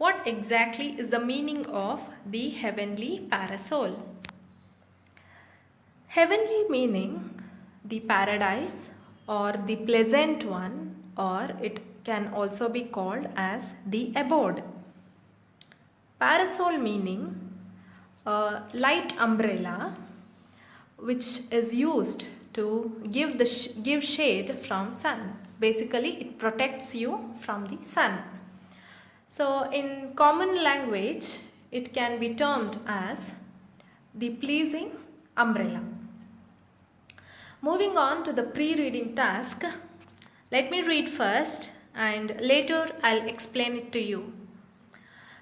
What exactly is the meaning of the heavenly parasol? Heavenly meaning the paradise or the pleasant one, or it can also be called as the abode. Parasol meaning a light umbrella which is used to give shade from sun. Basically, it protects you from the sun. So in common language, it can be termed as the pleasing umbrella. Moving on to the pre-reading task, let me read first and later I'll explain it to you.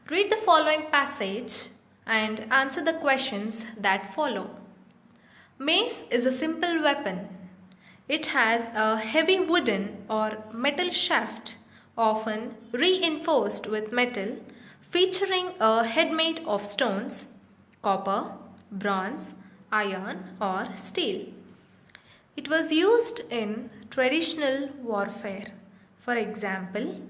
Read the following passage and answer the questions that follow. Mace is a simple weapon. It has a heavy wooden or metal shaft, often reinforced with metal, featuring a head made of stones, copper, bronze, iron or steel. It was used in traditional warfare. For example,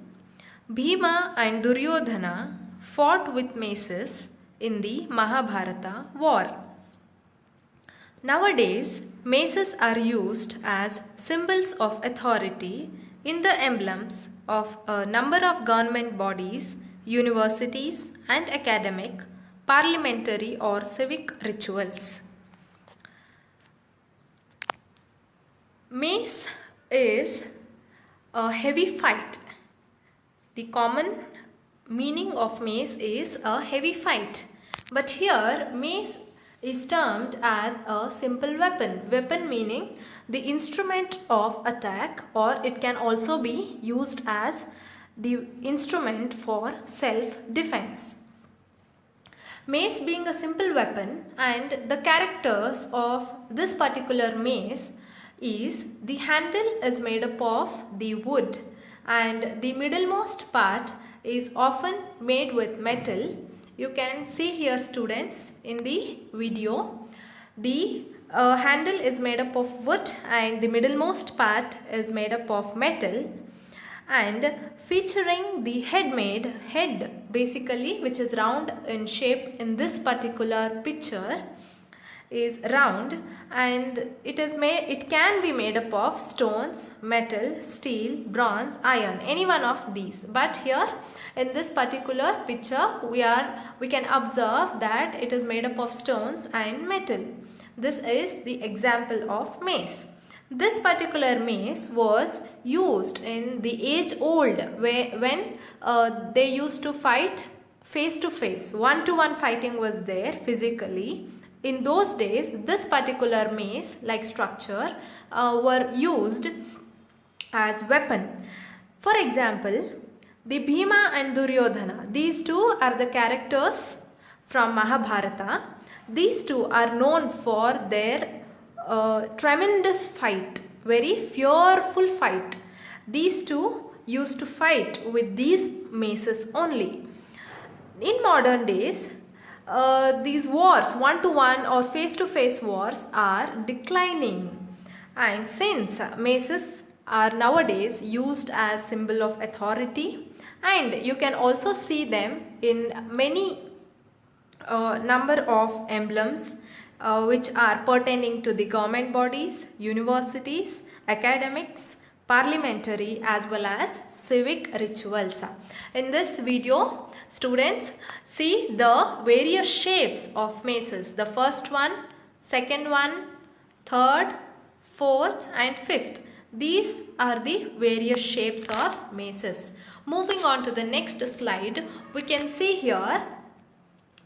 Bhima and Duryodhana fought with maces in the Mahabharata war. Nowadays, maces are used as symbols of authority in the emblems of a number of government bodies, universities and academic, parliamentary or civic rituals. Mace is a heavy fight. The common meaning of mace is a heavy fight. But here mace is termed as a simple weapon. Weapon meaning the instrument of attack, or it can also be used as the instrument for self-defense. Mace being a simple weapon, and the characters of this particular mace is the handle is made up of the wood and the middlemost part is often made with metal. You can see here, students, in the video, the handle is made up of wood and the middlemost part is made up of metal, and featuring the head basically, which is round in shape in this particular picture, is round, and it can be made up of stones, metal, steel, bronze, iron, any one of these. But here in this particular picture we can observe that it is made up of stones and metal. This is the example of mace. This particular mace was used in the age old when they used to fight face to face. One-to-one fighting was there physically. In those days, this particular mace-like structure were used as weapon. For example, the Bhima and Duryodhana, these two are the characters from Mahabharata. These two are known for their tremendous fight, very fearful fight. These two used to fight with these maces only. In modern days, these wars, one-to-one or face-to-face wars, are declining, and since maces are nowadays used as symbol of authority, and you can also see them in many number of emblems which are pertaining to the government bodies, universities, academics, parliamentary as well as civic rituals. In this video, students, see the various shapes of maces. The first one, second one, third, fourth and fifth. These are the various shapes of maces. Moving on to the next slide, we can see here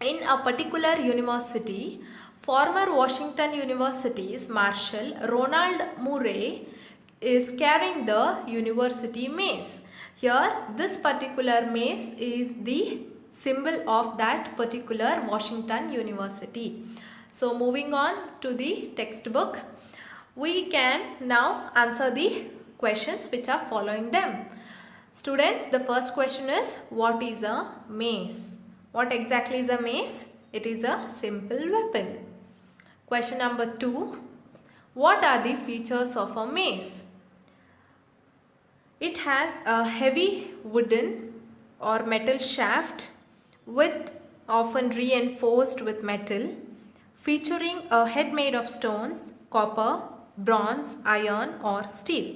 in a particular university, former Washington University's Marshal Ronald Murray is carrying the university mace. Here, this particular mace is the symbol of that particular Washington University. So moving on to the textbook, we can now answer the questions which are following them. Students, the first question is, what is a mace? What exactly is a mace? It is a simple weapon. Question number 2, what are the features of a mace? It has a heavy wooden or metal shaft with often reinforced with metal, featuring a head made of stones, copper, bronze, iron or steel.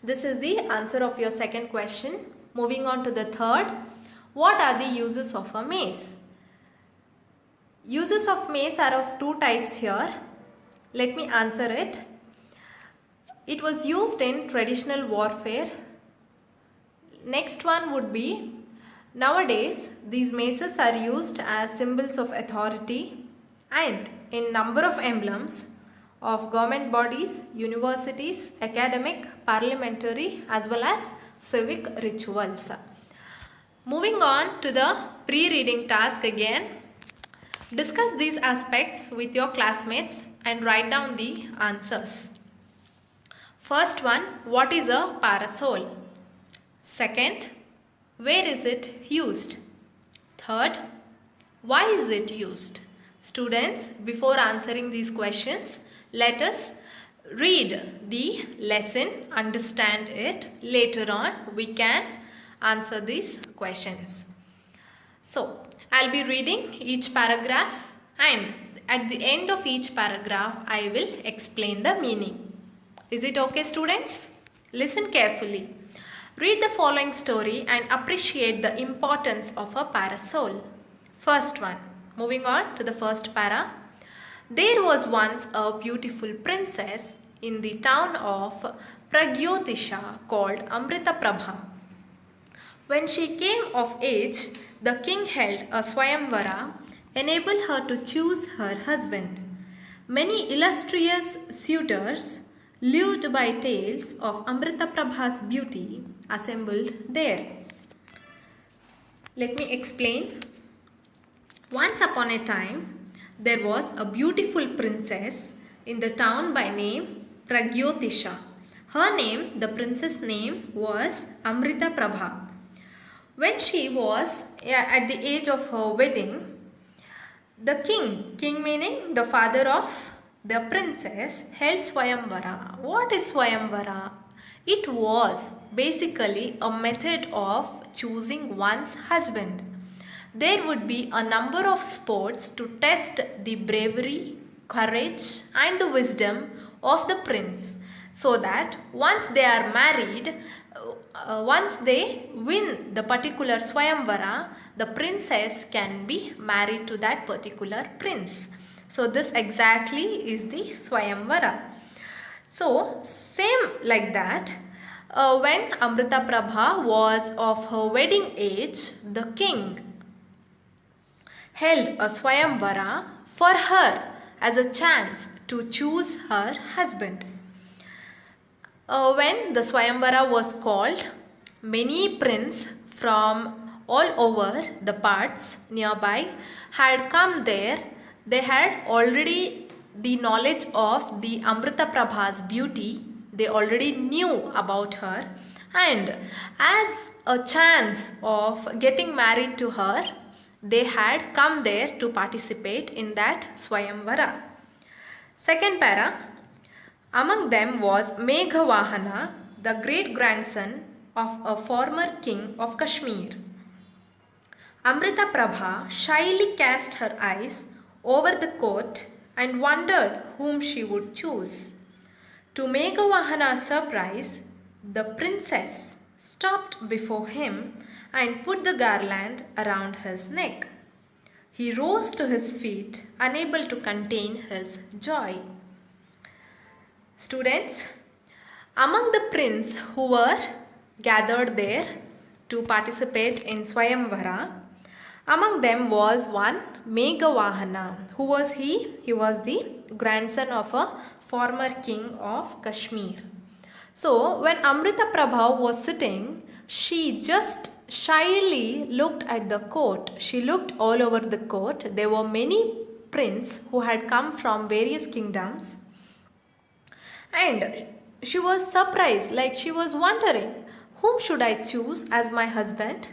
This is the answer of your second question. Moving on to the third. What are the uses of a mace? Uses of mace are of two types here. Let me answer it. It was used in traditional warfare. Next one would be, nowadays these maces are used as symbols of authority and in number of emblems of government bodies, universities, academic, parliamentary as well as civic rituals. Moving on to the pre-reading task again. Discuss these aspects with your classmates and write down the answers. First one, what is a parasol? Second, where is it used? Third, why is it used? Students, before answering these questions, let us read the lesson, understand it. Later on, we can answer these questions. So, I'll be reading each paragraph and at the end of each paragraph, I will explain the meaning. Is it okay, students? Listen carefully. Read the following story and appreciate the importance of a parasol. First one. Moving on to the first para. There was once a beautiful princess in the town of Pragyotisha called Amritaprabha. When she came of age, the king held a Swayamvara, enabled her to choose her husband. Many illustrious suitors, lured by tales of Amritaprabha's beauty, assembled there. Let me explain. Once upon a time, there was a beautiful princess in the town by name Pragyotisha. Her name, the princess' name, was Amritaprabha. When she was at the age of her wedding, the king meaning the father of the princess, held Swayamvara. What is Swayamvara? It was basically a method of choosing one's husband. There would be a number of sports to test the bravery, courage and the wisdom of the prince, so that once they are married, once they win the particular Swayamvara, the princess can be married to that particular prince. So this exactly is the Swayamvara. So same like that, when Amritaprabha was of her wedding age, the king held a Swayamvara for her as a chance to choose her husband. When the Swayamvara was called, many princes from all over the parts nearby had come there. They had already the knowledge of the Amritaprabha's beauty. They already knew about her, and as a chance of getting married to her, they had come there to participate in that Swayamvara. Second para. Among them was Meghavahana, the great grandson of a former king of Kashmir. Amritaprabha shyly cast her eyes over the court and wondered whom she would choose. To Meghavahana's surprise, the princess stopped before him and put the garland around his neck. He rose to his feet, unable to contain his joy. Students, among the princes who were gathered there to participate in Swayamvara, among them was one Meghavahana. Who was he? He was the grandson of a former king of Kashmir. So when Amritaprabha was sitting, she just shyly looked at the court. She looked all over the court. There were many princes who had come from various kingdoms. And she was surprised, like she was wondering, whom should I choose as my husband?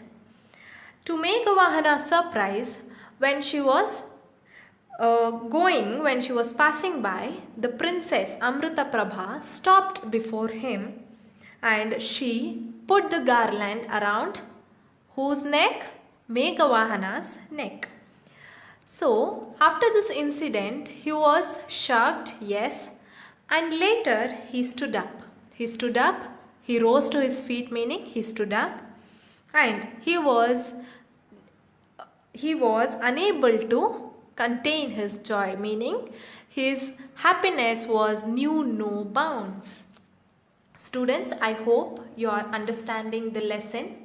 To Meghavahana's surprise, when she was when she was passing by, the princess Amritaprabha stopped before him and she put the garland around whose neck? Meghavahana's neck. So, after this incident, he was shocked, yes, and later he stood up. He rose to his feet, meaning he stood up, and he was unable to contain his joy, meaning his happiness knew no bounds. Students, I hope you are understanding the lesson.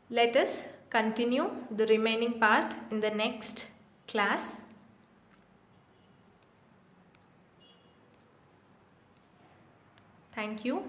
Let us continue the remaining part in the next class. Thank you.